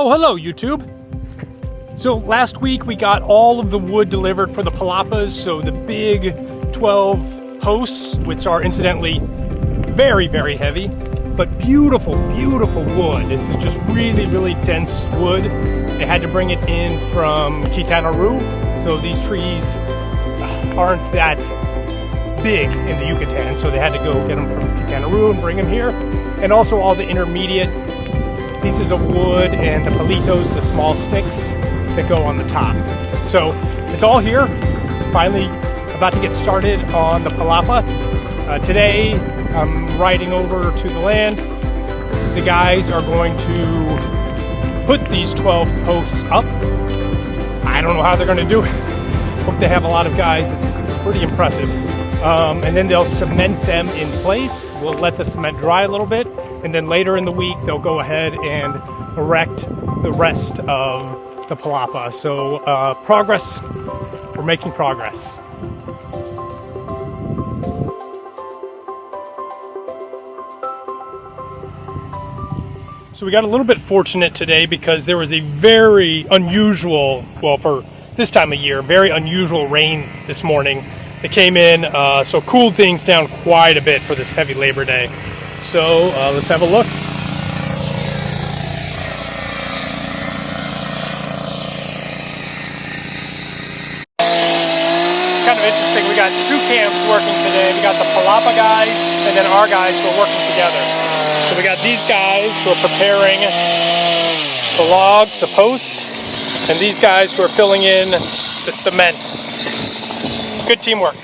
Oh, hello, YouTube. So last week we got all of the wood delivered for the palapas, so the big 12 posts, which are incidentally very, very heavy, but beautiful, beautiful wood. This is just really, really dense wood. They had to bring it in from Quintana Roo, so these trees aren't that big in the Yucatan, so they had to go get them from Quintana Roo and bring them here. And also all the intermediate pieces of wood and the palitos, the small sticks that go on the top. So it's all here. Finally about to get started on the palapa. Today I'm riding over to the land. The guys are going to put these 12 posts up. I don't know how they're going to do it. Hope they have a lot of guys. It's pretty impressive. And then they'll cement them in place. We'll let the cement dry a little bit. And then later in the week, they'll go ahead and erect the rest of the palapa. So progress, we're making progress. So we got a little bit fortunate today because there was a very unusual, well, for this time of year, very unusual rain this morning that came in, so cooled things down quite a bit for this heavy Labor Day. So let's have a look. Kind of interesting, we got two camps working today. We got the palapa guys and then our guys who are working together. So we got these guys who are preparing the logs, the posts, and these guys who are filling in the cement. Good teamwork.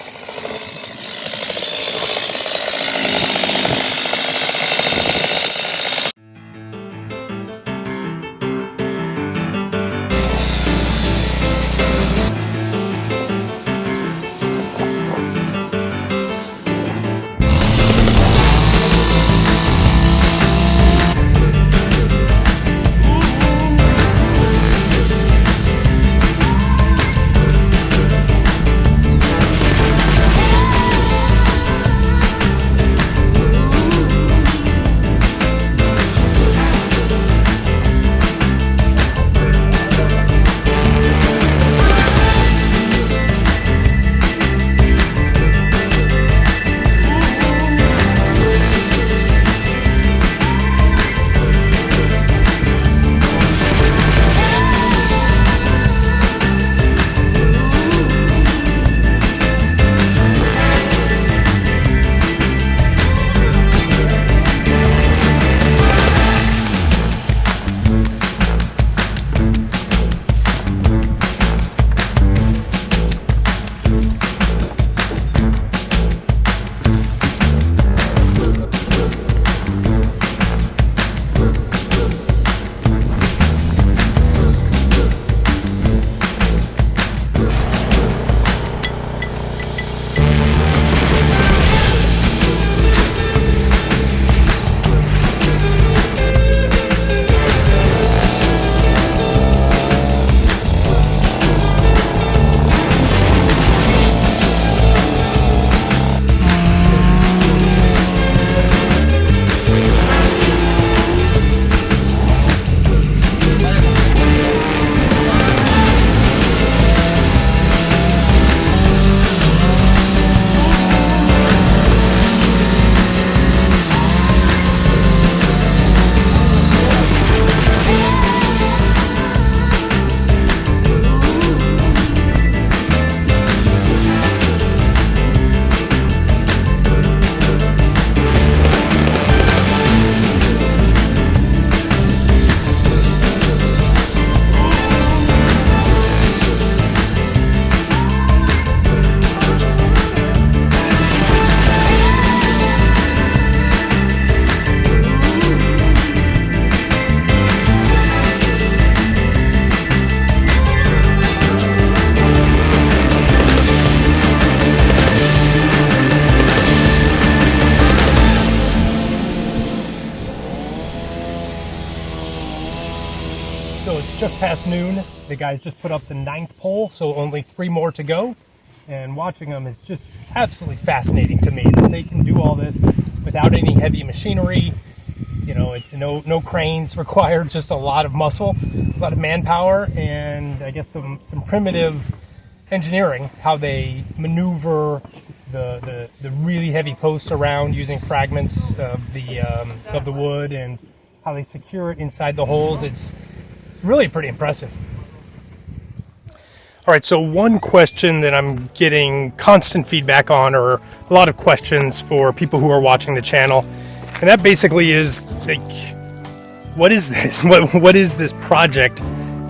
So it's just past noon. The guys just put up the 9th pole, so only 3 more to go. And watching them is just absolutely fascinating to me that they can do all this without any heavy machinery. You It's no cranes required, just a lot of muscle, a lot of manpower, and I guess some primitive engineering, how they maneuver the really heavy posts around using fragments of the wood, and how they secure it inside the holes. It's really pretty impressive. All right, so one question that I'm getting constant feedback on, or a lot of questions for people who are watching the channel, and that basically is like, what is this? What is this project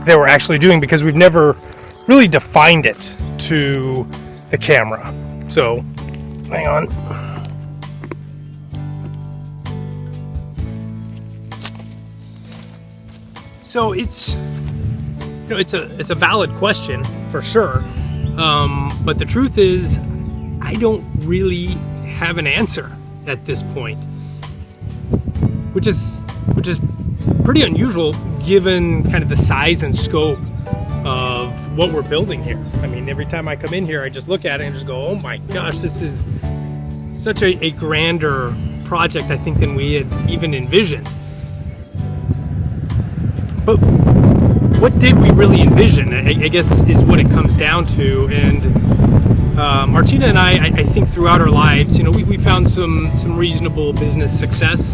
that we're actually doing? Because we've never really defined it to the camera. So, hang on. So it's a valid question for sure, but the truth is, I don't really have an answer at this point, which is pretty unusual given kind of the size and scope of what we're building here. I mean, every time I come in here, I just look at it and just go, oh my gosh, this is such a grander project, I think, than we had even envisioned. But what did we really envision, I guess, is what it comes down to. And Martina and I think throughout our lives, we found some reasonable business success.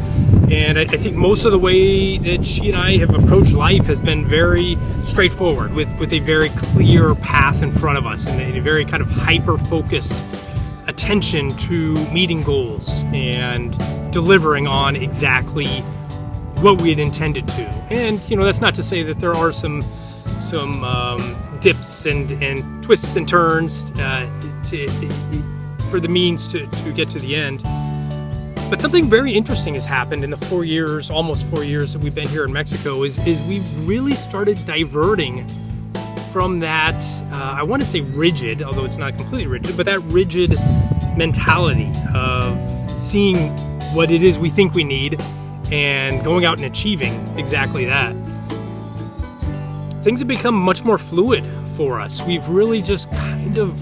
And I think most of the way that she and I have approached life has been very straightforward, with a very clear path in front of us, and a very kind of hyper-focused attention to meeting goals and delivering on exactly what we had intended to. And that's not to say that there are some dips and twists and turns for the means to get to the end. But something very interesting has happened in the almost 4 years that we've been here in Mexico, is we've really started diverting from that, I want to say rigid, although it's not completely rigid, but that rigid mentality of seeing what it is we think we need and going out and achieving exactly that. Things have become much more fluid for us. We've really just kind of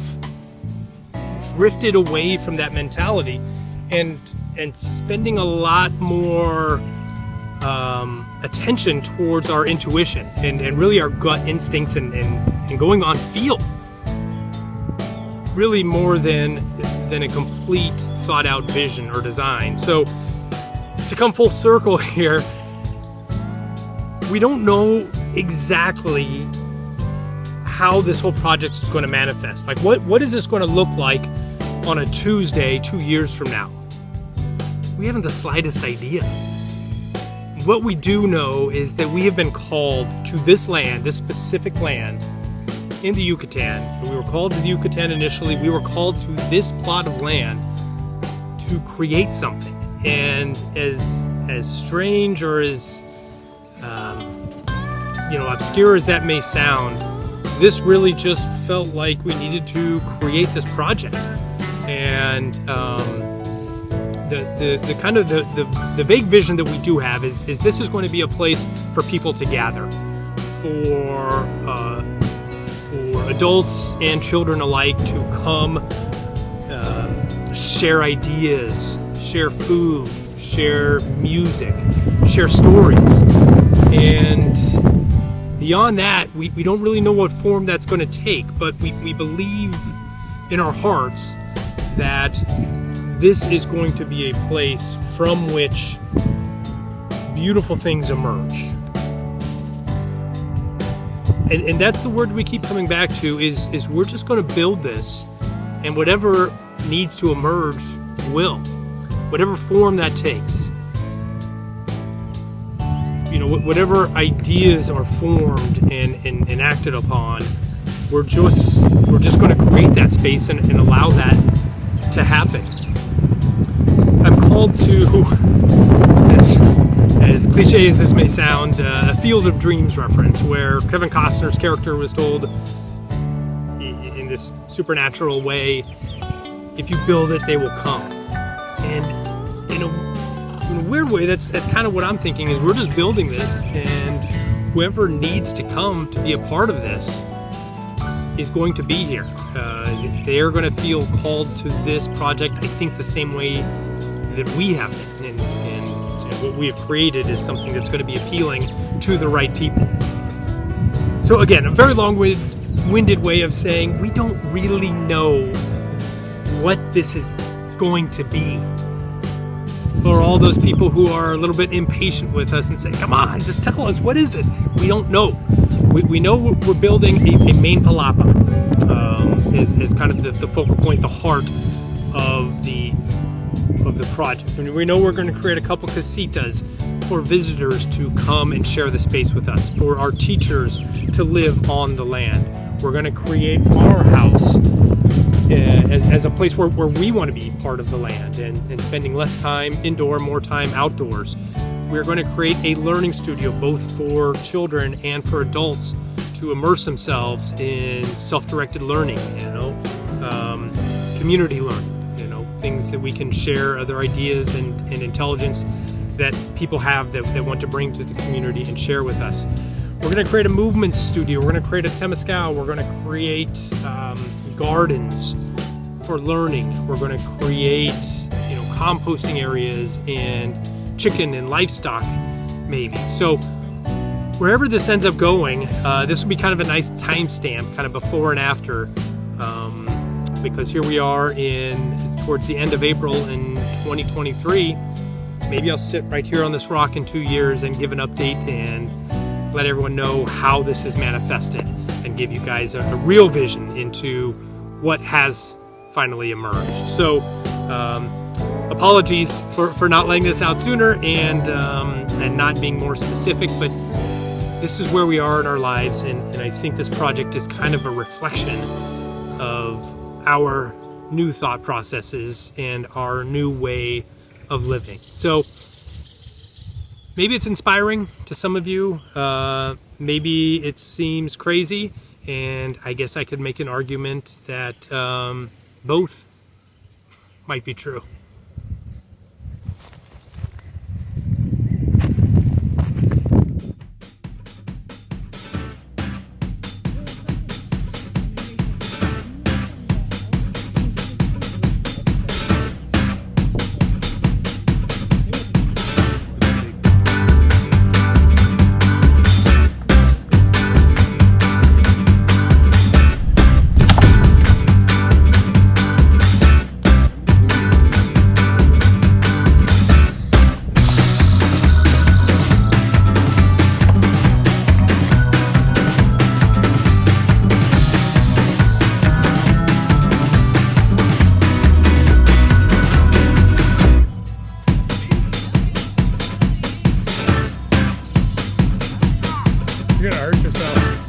drifted away from that mentality and spending a lot more attention towards our intuition and really our gut instincts and going on feel, really more than a complete thought out vision or design. So to come full circle here, we don't know exactly how this whole project is going to manifest. Like, what is this going to look like on a Tuesday 2 years from now? We haven't the slightest idea. What we do know is that we have been called to this land, this specific land in the Yucatan. We were called to the Yucatan initially. We were called to this plot of land to create something. And as strange or as obscure as that may sound, this really just felt like we needed to create this project. And the kind of the vague vision that we do have is this is going to be a place for people to gather, for adults and children alike to come, share ideas, share food, share music, share stories. And beyond that, we don't really know what form that's going to take, but we believe in our hearts that this is going to be a place from which beautiful things emerge. And that's the word we keep coming back to, is we're just going to build this, and whatever needs to emerge will, whatever form that takes. Whatever ideas are formed and acted upon, we're just going to create that space and allow that to happen. I'm called to, as cliche as this may sound, a Field of Dreams reference, where Kevin Costner's character was told in this supernatural way, if you build it, they will come. And in a weird way, that's kind of what I'm thinking, is we're just building this, and whoever needs to come to be a part of this is going to be here. They are going to feel called to this project, I think, the same way that we have been. And what we have created is something that's going to be appealing to the right people. So again, a very long-winded way of saying we don't really know what this is going to be. For all those people who are a little bit impatient with us and say, come on, just tell us, what is this? We don't know. We know we're building a main palapa as kind of the focal point, the heart of the project. And we know we're going to create a couple casitas for visitors to come and share the space with us, for our teachers to live on the land. We're going to create our house as a place where we want to be part of the land and spending less time indoor, more time outdoors. We're going to create a learning studio both for children and for adults to immerse themselves in self-directed learning, community learning, things that we can share, other ideas and intelligence that people have that want to bring to the community and share with us. We're going to create a movement studio. We're going to create a temescal. We're going to create gardens for learning. We're going to create, composting areas and chicken and livestock, maybe. So wherever this ends up going, this will be kind of a nice timestamp, kind of before and after, because here we are towards the end of April in 2023. Maybe I'll sit right here on this rock in 2 years and give an update and let everyone know how this is manifested and give you guys a real vision into what has finally emerged. So apologies for not laying this out sooner and not being more specific, but this is where we are in our lives, and I think this project is kind of a reflection of our new thought processes and our new way of living. So maybe it's inspiring to some of you, maybe it seems crazy, and I guess I could make an argument that both might be true. You're gonna hurt yourself.